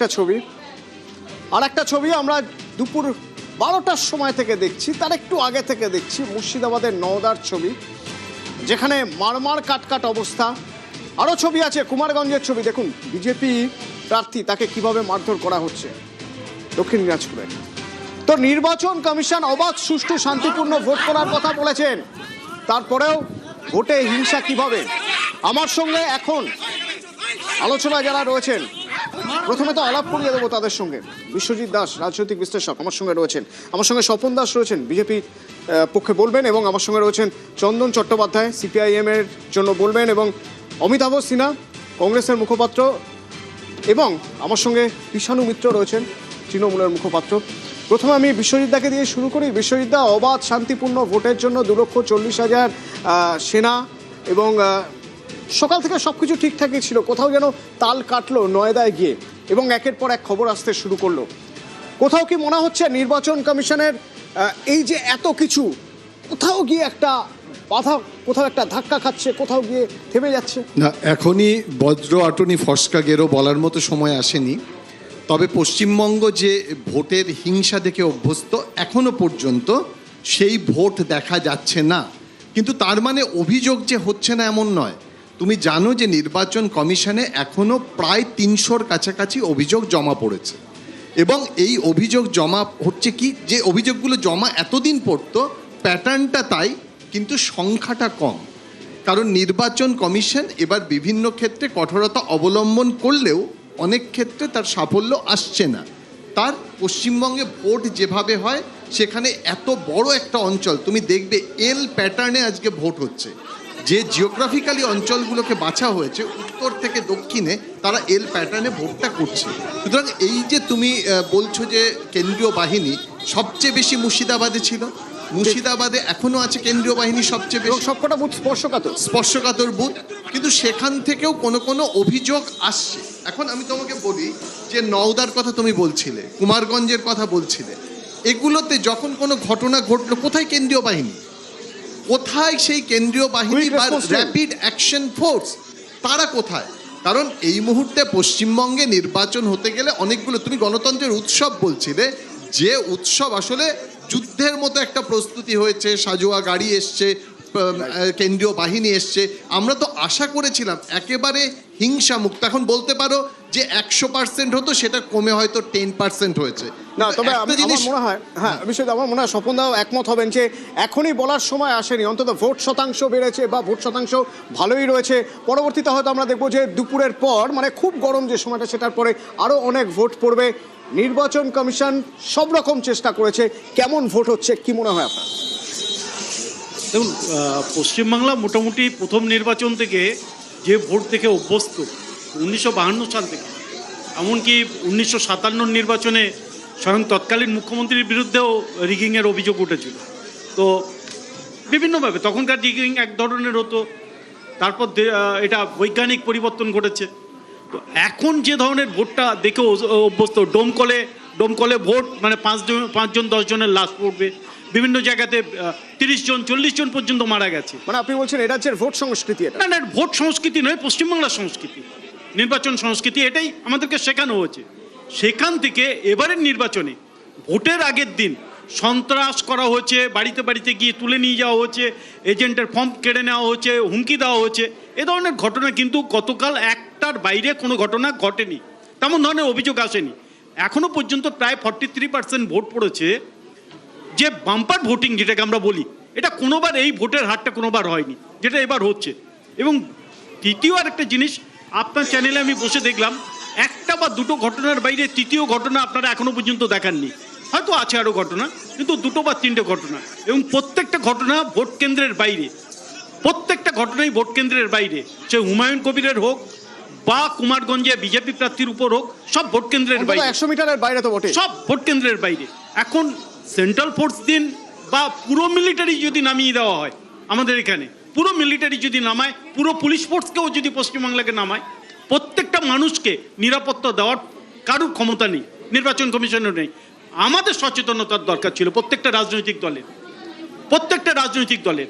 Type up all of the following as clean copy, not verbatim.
একটা ছবি আর একটা ছবি আমরা দুপুর 12টার সময় থেকে দেখছি, তার একটু আগে থেকে দেখছি মুর্শিদাবাদের নওদার ছবি, যেখানে মারমার কাটকাট অবস্থা। আরও ছবি আছে কুমারগঞ্জের ছবি, দেখুন বিজেপি প্রার্থী তাকে কিভাবে মারধর করা হচ্ছে দক্ষিণ দিনাজপুরে। তো নির্বাচন কমিশন অবাধ, সুষ্ঠু, শান্তিপূর্ণ ভোট করার কথা বলেছেন, তারপরেও ভোটে হিংসা কিভাবে। আমার সঙ্গে এখন আলোচনায় যারা রয়েছেন, প্রথমে তো আলাপ করিয়ে দেবো তাদের সঙ্গে। বিশ্বজিৎ দাস, রাজনৈতিক বিশ্লেষক, আমার সঙ্গে রয়েছেন। আমার সঙ্গে স্বপন দাস রয়েছেন, বিজেপি পক্ষে বলবেন, এবং আমার সঙ্গে রয়েছেন চন্দন চট্টোপাধ্যায়, সিপিআইএম এর জন্য বলবেন, এবং অমিতাভ সিনহা, কংগ্রেসের মুখপাত্র, এবং আমার সঙ্গে কৃষাণু মিত্র রয়েছেন, তৃণমূলের মুখপাত্র। প্রথমে আমি বিশ্বজিৎ দাকে দিয়ে শুরু করি। বিশ্বজিৎ দা, অবাধ শান্তিপূর্ণ ভোটের জন্য 2,40,000 সেনা, এবং সকাল থেকে সবকিছু ঠিকঠাকই ছিল, কোথাও যেন তাল কাটলো নয়দায় গিয়ে, এবং একের পর এক খবর আসতে শুরু করলো। কোথাও কি মনে হচ্ছে নির্বাচন কমিশনের এই যে এত কিছু, কোথাও গিয়ে একটা বাধা, কোথাও একটা ধাক্কা খাচ্ছে, কোথাও গিয়ে থেমে যাচ্ছে? না, এখনই বজ্র আটনি ফসকা গেরো বলার মতো সময় আসেনি। তবে পশ্চিমবঙ্গ যে ভোটের হিংসা দেখে অভ্যস্ত, এখনো পর্যন্ত সেই ভোট দেখা যাচ্ছে না। কিন্তু তার মানে অভিযোগ যে হচ্ছে না এমন নয়। তুমি জানো যে নির্বাচন কমিশনে এখনো প্রায় 300-র কাছাকাছি অভিযোগ জমা পড়েছে, এবং এই অভিযোগ জমা হচ্ছে কি, যে অভিযোগগুলো জমা এতদিন পড়তো প্যাটার্নটা তাই, কিন্তু সংখ্যাটা কম। কারণ নির্বাচন কমিশন এবার বিভিন্ন ক্ষেত্রে কঠোরতা অবলম্বন করলেও অনেক ক্ষেত্রে তার সাফল্য আসছে না। তার পশ্চিমবঙ্গে ভোট যেভাবে হয়, সেখানে এত বড় একটা অঞ্চল, তুমি দেখবে এল প্যাটার্নে আজকে ভোট হচ্ছে। যে জিওগ্রাফিক্যালি অঞ্চলগুলোকে বাছা হয়েছে উত্তর থেকে দক্ষিণে, তারা এল প্যাটার্নে ভোটটা করছে। সুতরাং এই যে তুমি বলছো যে কেন্দ্রীয় বাহিনী সবচেয়ে বেশি মুর্শিদাবাদে ছিল, মুর্শিদাবাদে এখনো আছে কেন্দ্রীয় বাহিনী সবচেয়ে বেশি, সবকটা বুথ স্পর্শকাতর বুথ, কিন্তু সেখান থেকেও কোনো কোনো অভিযোগ আসছে। এখন আমি তোমাকে বলি যে নওদার কথা তুমি বলছিলে, কুমারগঞ্জের কথা বলছিলে, এগুলোতে যখন কোনো ঘটনা ঘটলো, কোথায় কেন্দ্রীয় বাহিনী, কোথায় সেই কেন্দ্রীয় বাহিনী বা র্যাপিড অ্যাকশন ফোর্স, তারা কোথায়? কারণ এই মুহূর্তে পশ্চিমবঙ্গে নির্বাচন হতে গেলে অনেকগুলো, তুমি গণতন্ত্রের উৎসব বলছিলে, যে উৎসব আসলে যুদ্ধের মতো একটা প্রস্তুতি হয়েছে, সাজোয়া গাড়ি এসছে, কেন্দ্রীয় বাহিনী এসছে। আমরা তো আশা করেছিলাম একেবারে হিংসা মুক্ত। এখন বলতে পারো যে 100% হতো, সেটা কমে হয়তো 10% হয়েছে। না, তবে আমার মনে হয়, হ্যাঁ বিষয়টা আমার মনে হয় স্বপনদাও একমত হবেন যে এখনই বলার সময় আসেনি। অন্তত ভোট শতাংশ বেড়েছে বা ভোট শতাংশ ভালোই রয়েছে। পরবর্তীতে হয়তো আমরা দেখবো যে দুপুরের পর, মানে খুব গরম যে সময়টা, সেটার পরে আরও অনেক ভোট পড়বে। নির্বাচন কমিশন সব রকম চেষ্টা করেছে। কেমন ভোট হচ্ছে কি মনে হয় আপনার? দেখুন, পশ্চিমবাংলা মোটামুটি প্রথম নির্বাচন থেকে যে ভোট থেকে অভ্যস্ত 1952 সাল থেকে, এমনকি 1957 নির্বাচনে স্বয়ং তৎকালীন মুখ্যমন্ত্রীর বিরুদ্ধেও রিগিংয়ের অভিযোগ উঠেছিল। তো বিভিন্নভাবে তখনকার রিগিং এক ধরনের হতো, তারপর এটা বৈজ্ঞানিক পরিবর্তন ঘটেছে। তো এখন যে ধরনের ভোটটা দেখে অভ্যস্ত, ডোমকলে ভোট, মানে 5জন 10 জনের লাশ পড়বে, বিভিন্ন জায়গাতে 30 জন 40 জন পর্যন্ত মারা গেছে। মানে আপনি বলছেন এটা হচ্ছে ভোট সংস্কৃতি? না না, ভোট সংস্কৃতি নয়, পশ্চিমবাংলার সংস্কৃতি, নির্বাচন সংস্কৃতি, এটাই আমাদেরকে শেখানো হয়েছে। সেখান থেকে এবারের নির্বাচনে ভোটের আগের দিন সন্ত্রাস করা হয়েছে, বাড়িতে বাড়িতে গিয়ে তুলে নিয়ে যাওয়া হয়েছে, এজেন্টের ফর্ম কেড়ে নেওয়া হয়েছে, হুমকি দেওয়া হয়েছে, এ ধরনের ঘটনা কিন্তু গতকাল একটার বাইরে কোনো ঘটনা ঘটেনি, তেমন ধরনের অভিযোগ আসেনি। এখনো পর্যন্ত প্রায় 43% ভোট পড়েছে, যে বাম্পার ভোটিং যেটাকে আমরা বলি, এটা কোনোবার এই ভোটের হারটা কোনোবার হয়নি, যেটা এবার হচ্ছে। এবং তৃতীয় আরেকটা জিনিস, আপনার চ্যানেলে আমি বসে দেখলাম, একটা বা দুটো ঘটনার বাইরে তৃতীয় ঘটনা আপনারা এখনো পর্যন্ত দেখাননি। হয়তো আছে আরও ঘটনা, কিন্তু 2 বা 3টে ঘটনা, এবং প্রত্যেকটা ঘটনা ভোট কেন্দ্রের বাইরে, প্রত্যেকটা ঘটনাই ভোট কেন্দ্রের বাইরে। সে হুমায়ুন কবিরের হোক বা কুমারগঞ্জে বিজেপি প্রার্থীর উপর হোক, সব ভোট কেন্দ্রের বাইরে। 100 মিটারের বাইরে তো বটে, সব ভোট কেন্দ্রের বাইরে। এখন সেন্ট্রাল ফোর্স দিন বা পুরো মিলিটারি যদি নামিয়ে দেওয়া হয় আমাদের এখানে, পুরো মিলিটারি যদি নামায়, পুরো পুলিশ ফোর্সকেও যদি পশ্চিমবাংলাকে নামায়, প্রত্যেকটা মানুষকে নিরাপত্তা দেওয়ার কারোর ক্ষমতা নেই, নির্বাচন কমিশনের নেই। আমাদের সচেতনতার দরকার ছিল প্রত্যেকটা রাজনৈতিক দলের।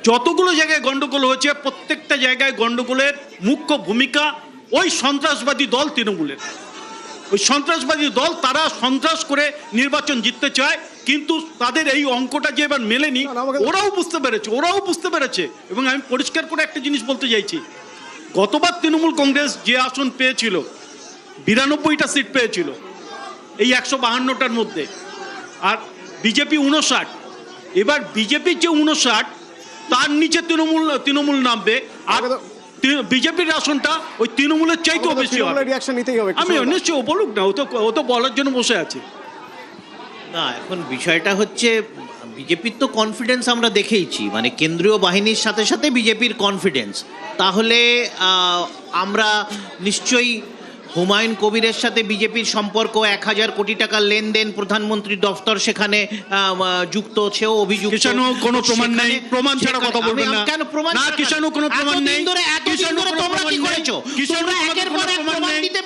যতগুলো জায়গায় গন্ডগোল হয়েছে, প্রত্যেকটা জায়গায় গন্ডগোলের মুখ্য ভূমিকা ওই সন্ত্রাসবাদী দল তৃণমূলের। ওই সন্ত্রাসবাদী দল, তারা সন্ত্রাস করে নির্বাচন জিততে চায়, কিন্তু তাদের এই অঙ্কটা যে এবার মেলেনি, ওরাও বুঝতে পেরেছে। এবং আমি পরিষ্কার করে একটা জিনিস বলতে চাইছি, গতবার তৃণমূল কংগ্রেস যে আসন পেয়েছিল 92টা সিট পেয়েছিল এই 152টার মধ্যে, আর বিজেপি 59। এবার বিজেপির যে 59, তার নিচে তৃণমূল নামবে, আর বিজেপির আসনটা ওই তৃণমূলের চাইতেও বেশি হবে। রিঅ্যাকশন নিতেই হবে। আমি নিশ্চয়ই বলুক না, ও তো বলার জন্য বসে আছে। না, এখন বিষয়টা হচ্ছে বিজেপির তো কনফিডেন্স আমরা দেখেইছি, মানে কেন্দ্রীয় বাহিনীর সাথে সাথে বিজেপির কনফিডেন্স। তাহলে আমরা নিশ্চয়ই হুমায়ুন কবিরের সাথে বিজেপির সম্পর্ক, 1000 কোটি টাকার লেনদেন, প্রধানমন্ত্রীর দফতর সেখানে যুক্ত, সেও অভিযুক্ত। কিষাণু কোনো প্রমাণ নেই, প্রমাণ ছাড়া কথা বলবেন না। কেন প্রমাণ? না, কিষাণু কোনো প্রমাণ নেই। এতদিন ধরে তোমরা কি করেছো? তোমরা একের পর এক প্রমাণ দিতে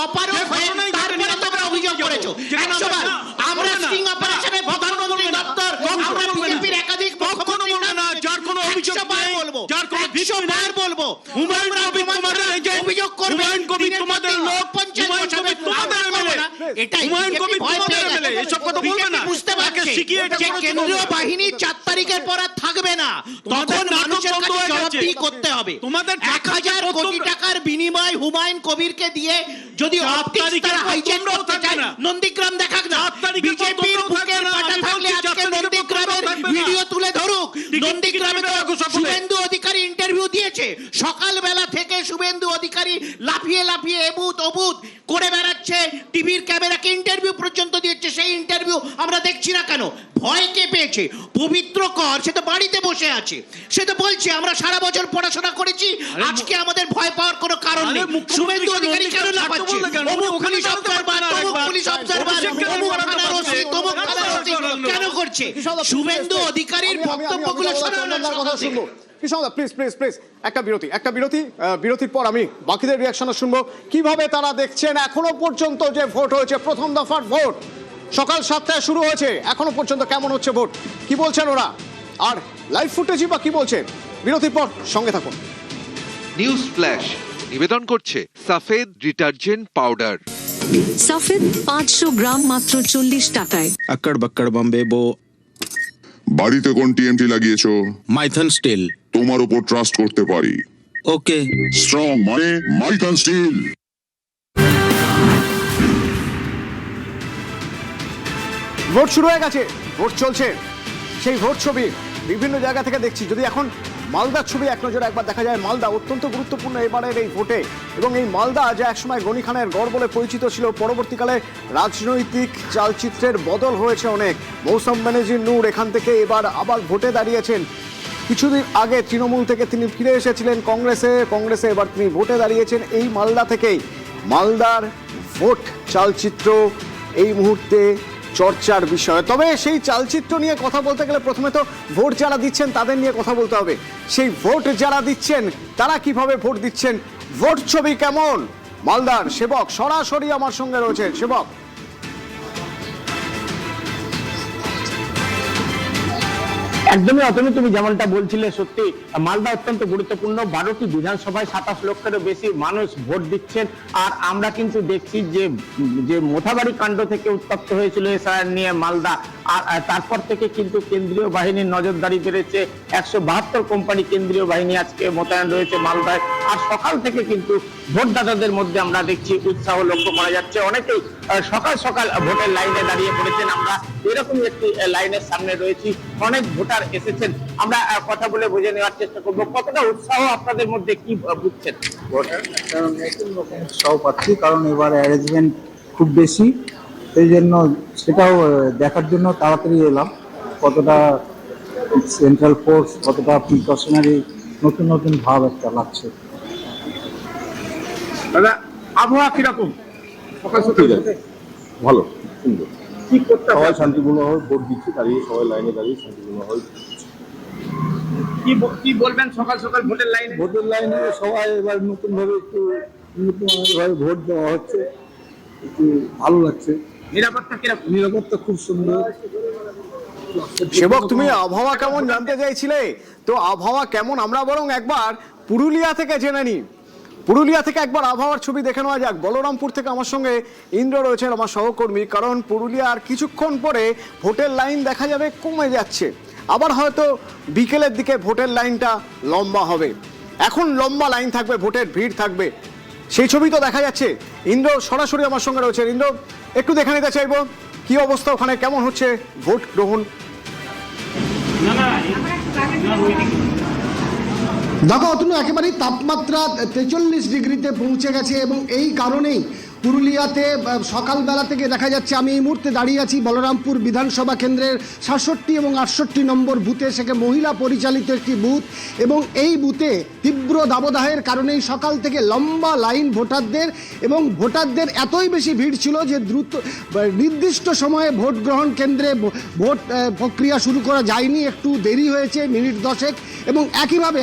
অপারগ হয়ে তারপরে তোমরা অভিযোগ করেছো। 100 বার আমরা স্টিং অপারেশনে প্রধানমন্ত্রী দপ্তর, আমরা বিজেপির একাধিক কখনো বলবে না যার কোনো অভিযোগ নেই, যার কোনো ভিত্তি নেই। বলবো হুমায়ুন কবির তোমাদের এই যে অভিযোগ করবে, হুমায়ুন কবির তোমাদের লোক, হুমায়ুন কবির তোমাদের এমএলএ, এটাই হুমায়ুন কবির তোমাদের এমএলএ, এসব কথা বলবে না। বুঝতে পারছে যে কেন্দ্রীয় বাহিনী 4 তারিখের পর আর থাকবে না, তখন মানুষের কাছে জবাবদিহি করতে হবে। তোমাদের 1000 কোটি টাকার বিনিময় হুমায়ুন কবিরকে দিয়ে যদি অপটিক্স তারা হাইজ্যাক করতে চায়, নন্দীগ্রাম দেখাক না। বিজেপির বুকের পাটা থাকলে আজকে নন্দীগ্রামের ভিডিও তুলে ধরুক। নন্দীগ্রামে তো শুভেন্দু অধিকারী ইন্টারভিউ দিয়েছে, সকালবেলা থেকে শুভেন্দু অধিকারী লাফিয়ে লাফিয়ে এবুত অবুত করে বেড়াচ্ছে, টিভির ক্যামেরাকে ইন্টারভিউ পর্যন্ত দিচ্ছে। সেই ইন্টারভিউ আমরা দেখছি না কেন? ভয় কে পেয়েছে? পবিত্র কর, সে তো বাড়িতে বসে আছে, সে তো বলছে আমরা সারা বছর পড়াশোনা করেছি, আজকে আমাদের ভয় পাওয়ার কোনো কারণ নেই। শুভেন্দু অধিকারী কেন লাফাচ্ছে? অমুক পুলিশ অফিসার, তমুক পুলিশ অফিসার, অমুক থানার ওসি, তমুক থানার ওসি কেন করছে? শুভেন্দু অধিকারীর বক্তব্যগুলো শোনার কথা শুনবো। প্লিজ একটা বিরতি, বিরতির পর আমি বাকিদের রিঅ্যাকশন শুনবো, কিভাবে তারা দেখছেন এখনো পর্যন্ত যে ভোট হয়েছে, প্রথম দফার ভোট সকাল 7টায় শুরু হয়েছে, এখনো পর্যন্ত কেমন হচ্ছে ভোট, কি বলছেন ওরা, আর লাইভ ফুটেজই বা কি বলছেন। বিরতির পর সঙ্গে থাকুন। নিউজ ফ্ল্যাশ নিবেদন করছে সাফেদ ডিটারজেন্ট পাউডার। সাফেদ 500 গ্রাম মাত্র 40 টাকায়। अक्कड़ बक्कड़ बम्बे बो। বাড়িতে কোন টিএমটি লাগিয়েছো? माइथन स्टील। তোমার উপর ট্রাস্ট করতে পারি। ओके। স্ট্রং মানে মাইথন স্টিল। ভোট শুরু হয়ে গেছে, ভোট চলছে, সেই ভোট ছবি বিভিন্ন জায়গা থেকে দেখছি। যদি এখন মালদার ছবি এক নজরে একবার দেখা যায়, মালদা অত্যন্ত গুরুত্বপূর্ণ এবারের এই ভোটে, এবং এই মালদা যা একসময় গনি খানের গড় বলে পরিচিত ছিল, পরবর্তীকালে রাজনৈতিক চালচিত্রের বদল হয়েছে অনেক। মৌসম ব্যানার্জি নূর এখান থেকে এবার আবার ভোটে দাঁড়িয়েছেন। কিছুদিন আগে তৃণমূল থেকে তিনি ফিরে এসেছিলেন কংগ্রেসে এবার তিনি ভোটে দাঁড়িয়েছেন এই মালদা থেকেই। মালদার ভোট চালচিত্র এই মুহূর্তে চর্চার বিষয়। তবে সেই চালচিত্র নিয়ে কথা বলতে গেলে প্রথমে তো ভোট যারা দিচ্ছেন তাদের নিয়ে কথা বলতে হবে। সেই ভোট যারা দিচ্ছেন তারা কিভাবে ভোট দিচ্ছেন, ভোট ছবি কেমন? মালদার সেবক সরাসরি আমার সঙ্গে রয়েছে। সেবক, একদমই অতনু, তুমি যেমনটা বলছিলে, সত্যি মালদা অত্যন্ত গুরুত্বপূর্ণ। 12টি বিধানসভায় 27 লক্ষেরও বেশি মানুষ ভোট দিচ্ছেন। আর আমরা কিন্তু দেখছি যে মোথাবাড়ি কাণ্ড থেকে উত্তপ্ত হয়েছিল এসআইআর নিয়ে মালদা, আর তারপর থেকে কিন্তু কেন্দ্রীয় বাহিনীর নজরদারি বেড়েছে। 172 কোম্পানি কেন্দ্রীয় বাহিনী আজকে মোতায়েন রয়েছে মালদায়। আর সকাল থেকে কিন্তু ভোটদাতাদের মধ্যে আমরা দেখছি উৎসাহ লক্ষ্য করা যাচ্ছে। অনেকেই সকাল সকাল ভোটের লাইনে দাঁড়িয়ে পড়েছেন। আমরা এরকমই একটি লাইনের সামনে রয়েছি, অনেক ভোটার এসেছেন। আমরা কথা বলে বুঝে নেওয়ার চেষ্টা করবো কতটা উৎসাহ আপনাদের মধ্যে, কি বুঝছেন? নতুন রকম উৎসাহ পাচ্ছি, কারণ এবার অ্যারেঞ্জমেন্ট খুব বেশি, সেই জন্য সেটাও দেখার জন্য তাড়াতাড়ি এলাম। কতটা সেন্ট্রাল ফোর্স, কতটা প্রিকশনারি, নতুন নতুন ভাব একটা লাগছে। দাদা, আবহাওয়া কিরকম? ভালো, সুন্দর। কি করতে হবে? সবাই শান্তিপূর্ণভাবে ভোট দিচ্ছে, দাঁড়িয়ে সবাই লাইনে দাঁড়িয়ে শান্তিপূর্ণভাবে। কি বলবেন সকাল সকাল ভোটের লাইনে? ভোটের লাইনে সবাই এবার নতুনভাবে একটু নতুনভাবে ভোট দেওয়া হচ্ছে, একটু ভালো লাগছে। নিরাপত্তা কিরকম? নিরাপত্তা খুব সুন্দর। সেবক, তুমি আবহাওয়া কেমন জানতে চাইছিলে, তো আবহাওয়া কেমন আমরা বরং একবার পুরুলিয়া থেকে জেনে নিই। পুরুলিয়া থেকে একবার আবহাওয়ার ছবি দেখে নেওয়া যাক। বলরামপুর থেকে আমার সঙ্গে ইন্দ্র রয়েছেন, আমার সহকর্মী। কারণ পুরুলিয়া আর কিছুক্ষণ পরে ভোটের লাইন দেখা যাবে কমে যাচ্ছে, আবার হয়তো বিকেলের দিকে ভোটের লাইনটা লম্বা হবে। এখন লম্বা লাইন থাকবে, ভোটের ভিড় থাকবে, সেই ছবি তো দেখা যাচ্ছে। ইন্দ্র সরাসরি আমার সঙ্গে রয়েছে। ইন্দ্র, একটু দেখে নিতে চাইবো কি অবস্থা ওখানে, কেমন হচ্ছে ভোট গ্রহণ? দেখো অতনু, একেবারেই তাপমাত্রা 43 ডিগ্রিতে পৌঁছে গেছে এবং এই কারণেই পুরুলিয়াতে সকালবেলা থেকে দেখা যাচ্ছে, আমি এই মুহূর্তে দাঁড়িয়ে আছি বলরামপুর বিধানসভা কেন্দ্রের 67 এবং 68 নম্বর বুথে। সেখানে মহিলা পরিচালিত একটি বুথ এবং এই বুথে তীব্র দাবদাহের কারণেই সকাল থেকে লম্বা লাইন ভোটারদের, এবং ভোটারদের এতই বেশি ভিড় ছিল যে দ্রুত নির্দিষ্ট সময়ে ভোট গ্রহণ কেন্দ্রে ভোট প্রক্রিয়া শুরু করা যায়নি, একটু দেরি হয়েছে মিনিট 10 এবং একইভাবে